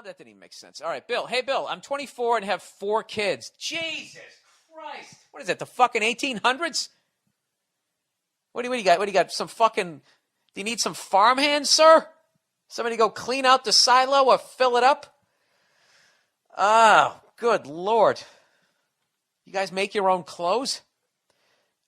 That didn't even make sense. All right, Bill. Hey, Bill, I'm 24 and have 4 kids. Jesus Christ. What is that, the fucking 1800s? What do you got? What do you got? Some fucking... Do you need some farmhands, sir? Somebody go clean out the silo or fill it up? Oh, good Lord. You guys make your own clothes?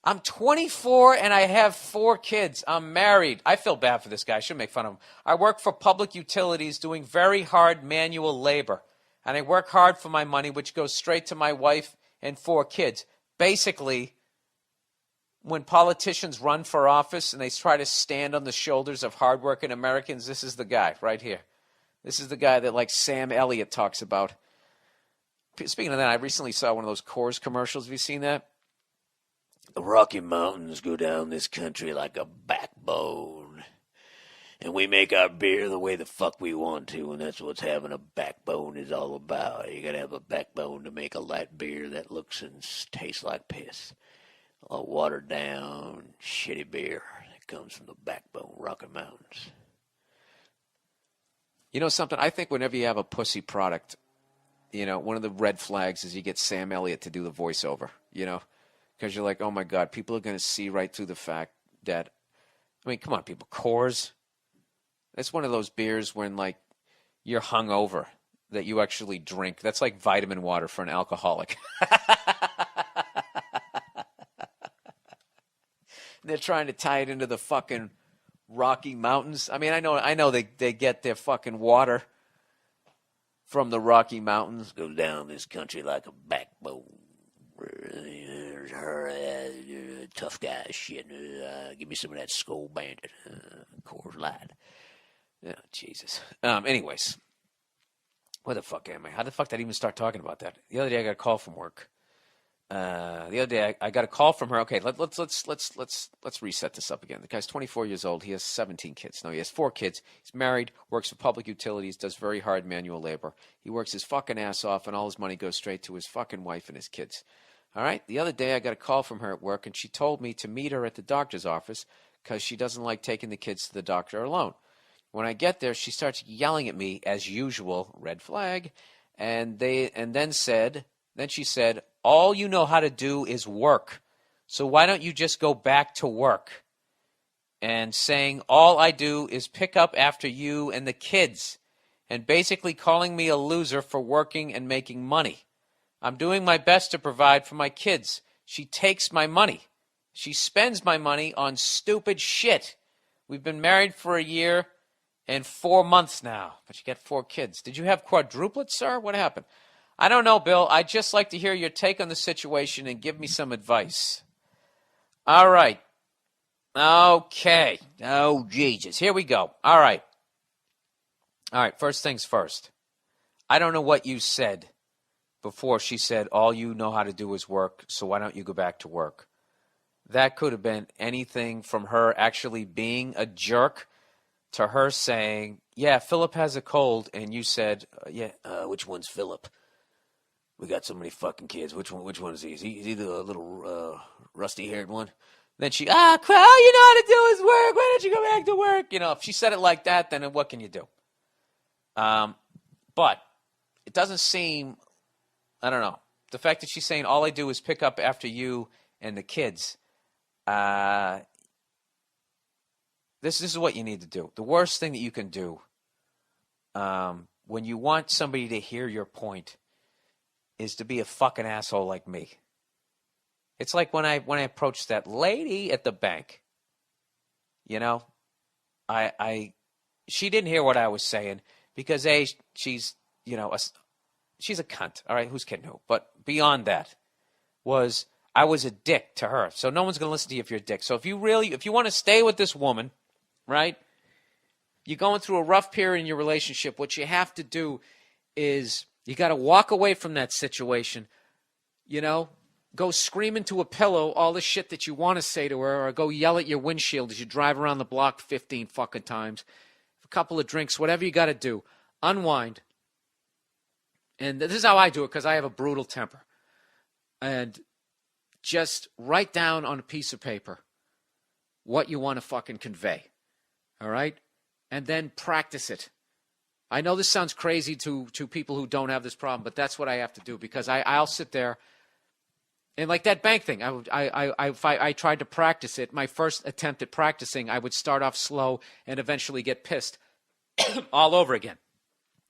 I'm 24 and I have 4 kids. I'm married. I feel bad for this guy. I shouldn't make fun of him. I work for public utilities doing very hard manual labor. And I work hard for my money, which goes straight to my wife and 4 kids. Basically, when politicians run for office and they try to stand on the shoulders of hardworking Americans, this is the guy right here. This is the guy that, like, Sam Elliott talks about. Speaking of that, I recently saw one of those Coors commercials. Have you seen that? The Rocky Mountains go down this country like a backbone. And we make our beer the way the fuck we want to, and that's what having a backbone is all about. You gotta have a backbone to make a light beer that looks and tastes like piss. A watered down, shitty beer that comes from the backbone, Rocky Mountains. You know something? I think whenever you have a pussy product, you know, one of the red flags is you get Sam Elliott to do the voiceover, you know? Because you're like, oh my God, people are going to see right through the fact that, I mean, come on, people, Coors. It's one of those beers when, like, you're hungover that you actually drink. That's like vitamin water for an alcoholic. They're trying to tie it into the fucking Rocky Mountains. I mean, I know they get their fucking water from the Rocky Mountains. Goes down this country like a backbone. Tough guy shit. Give me some of that Skull Bandit. Coors Light. Oh, Jesus. Anyways. Where the fuck am I? How the fuck did I even start talking about that? The other day I got a call from work. The other day I got a call from her. Okay, let's reset this up again. The guy's 24 years old. He has 17 kids. No, he has 4 kids. He's married, works for public utilities, does very hard manual labor. He works his fucking ass off, and all his money goes straight to his fucking wife and his kids. All right? The other day I got a call from her at work, and she told me to meet her at the doctor's office because she doesn't like taking the kids to the doctor alone. When I get there, she starts yelling at me, as usual, red flag, and then she said, all you know how to do is work. So why don't you just go back to work? And saying, all I do is pick up after you and the kids. And basically calling me a loser for working and making money. I'm doing my best to provide for my kids. She takes my money. She spends my money on stupid shit. We've been married for a year and 4 months now. But you got 4 kids. Did you have quadruplets, sir? What happened? I don't know, Bill. I'd just like to hear your take on the situation and give me some advice. All right. Okay. Oh, Jesus. Here we go. All right. First things first. I don't know what you said before she said, all you know how to do is work, so why don't you go back to work? That could have been anything from her actually being a jerk to her saying, yeah, Philip has a cold, and you said, which one's Philip? We got so many fucking kids. Which one is he? Is he the little rusty-haired one? Then she, all you know how to do is work. Why don't you go back to work? You know, if she said it like that, then what can you do? But it doesn't seem, I don't know. The fact that she's saying all I do is pick up after you and the kids, this is what you need to do. The worst thing that you can do when you want somebody to hear your point is to be a fucking asshole like me. It's like when I approached that lady at the bank. You know, she didn't hear what I was saying because she's she's a cunt. All right, who's kidding who? But beyond that, I was a dick to her. So no one's gonna listen to you if you're a dick. So if you want to stay with this woman, right? You're going through a rough period in your relationship. What you have to do is you got to walk away from that situation. You know, go scream into a pillow all the shit that you want to say to her, or go yell at your windshield as you drive around the block 15 fucking times. A couple of drinks, whatever you got to do. Unwind. And this is how I do it because I have a brutal temper. And just write down on a piece of paper what you want to fucking convey. All right? And then practice it. I know this sounds crazy to people who don't have this problem, but that's what I have to do because I'll sit there and like that bank thing. If I tried to practice it, my first attempt at practicing, I would start off slow and eventually get pissed all over again.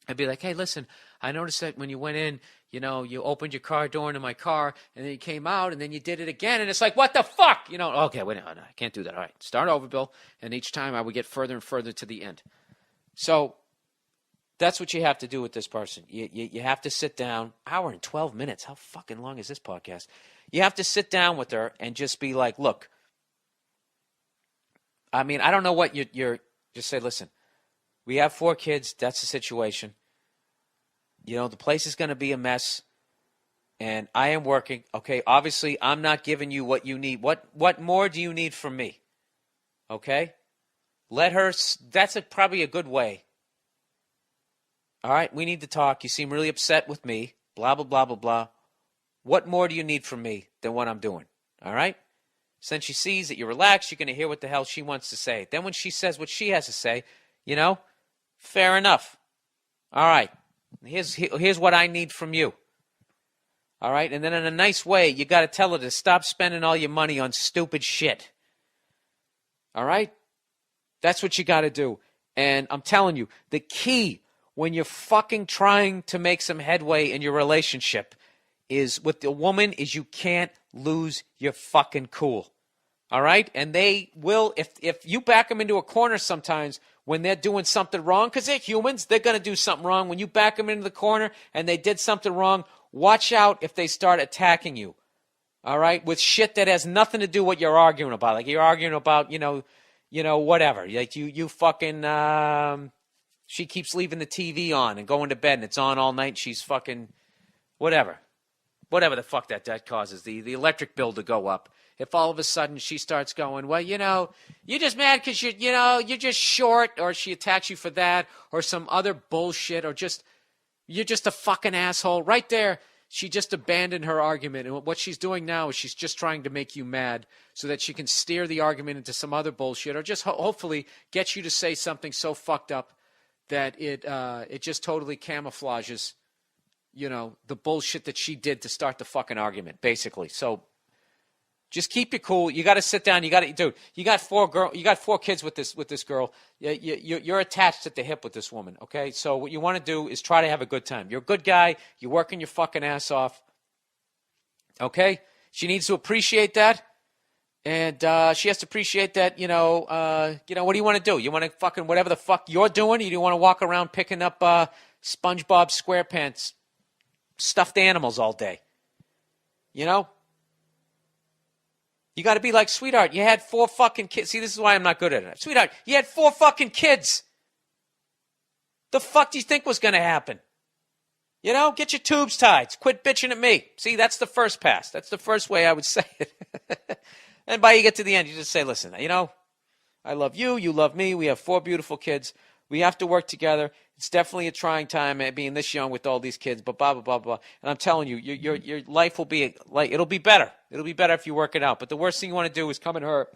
I'd be like, hey, listen, I noticed that when you went in, you opened your car door into my car, and then you came out, and then you did it again, and it's like, what the fuck? Okay, wait, no, I can't do that. All right, start over, Bill. And each time I would get further and further to the end. So that's what you have to do with this person. You have to sit down, hour and 12 minutes. How fucking long is this podcast? You have to sit down with her and just be like, look, I mean, I don't know what you're just say, listen, we have 4 kids. That's the situation. The place is going to be a mess, and I am working. Okay, obviously, I'm not giving you what you need. What more do you need from me? Okay? Let her, that's probably a good way. All right, we need to talk. You seem really upset with me. Blah, blah, blah, blah, blah. What more do you need from me than what I'm doing? All right? Since she sees that you're relaxed, you're going to hear what the hell she wants to say. Then when she says what she has to say, fair enough. All right. Here's what I need from you. All right? And then in a nice way, you got to tell her to stop spending all your money on stupid shit. All right? That's what you got to do. And I'm telling you, the key when you're fucking trying to make some headway in your relationship is with the woman is you can't lose your fucking cool. All right? And they will, if you back them into a corner sometimes when they're doing something wrong, because they're humans, they're going to do something wrong. When you back them into the corner and they did something wrong, watch out if they start attacking you. All right? With shit that has nothing to do with what you're arguing about. Like you're arguing about, whatever. Like you fucking, she keeps leaving the TV on and going to bed and it's on all night. She's fucking, whatever the fuck that causes, the electric bill to go up. If all of a sudden she starts going, well, you're just mad because you're just short, or she attacks you for that, or some other bullshit, or you're just a fucking asshole. Right there, she just abandoned her argument. And what she's doing now is she's just trying to make you mad so that she can steer the argument into some other bullshit, or just hopefully get you to say something so fucked up that it just totally camouflages the bullshit that she did to start the fucking argument, basically. So just keep it cool. You got to sit down. You got 4 kids with this girl. You're attached at the hip with this woman, okay? So what you want to do is try to have a good time. You're a good guy. You're working your fucking ass off, okay? She needs to appreciate that, and she has to appreciate that. What do you want to do? You want to fucking whatever the fuck you're doing? You want to walk around picking up SpongeBob SquarePants stuffed animals all day? You got to be like, sweetheart, you had 4 fucking kids. See, this is why I'm not good at it. Sweetheart, you had 4 fucking kids. The fuck do you think was going to happen? Get your tubes tied. Quit bitching at me. See, that's the first pass. That's the first way I would say it. And by you get to the end, you just say, listen, I love you. You love me. We have 4 beautiful kids. We have to work together. It's definitely a trying time being this young with all these kids, but blah, blah, blah, blah. And I'm telling you, your life will be like, it'll be better. It'll be better if you work it out. But the worst thing you want to do is come at her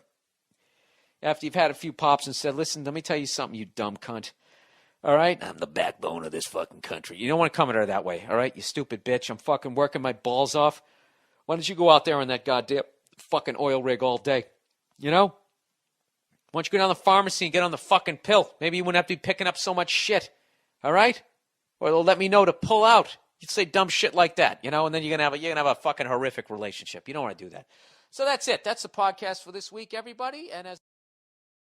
after you've had a few pops and said, listen, let me tell you something, you dumb cunt. All right? I'm the backbone of this fucking country. You don't want to come at her that way, all right? You stupid bitch. I'm fucking working my balls off. Why don't you go out there on that goddamn fucking oil rig all day? Why don't you go down to the pharmacy and get on the fucking pill? Maybe you wouldn't have to be picking up so much shit. All right? Or they'll let me know to pull out. You'd say dumb shit like that, and then you're gonna have a fucking horrific relationship. You don't want to do that. So that's it. That's the podcast for this week, everybody. And as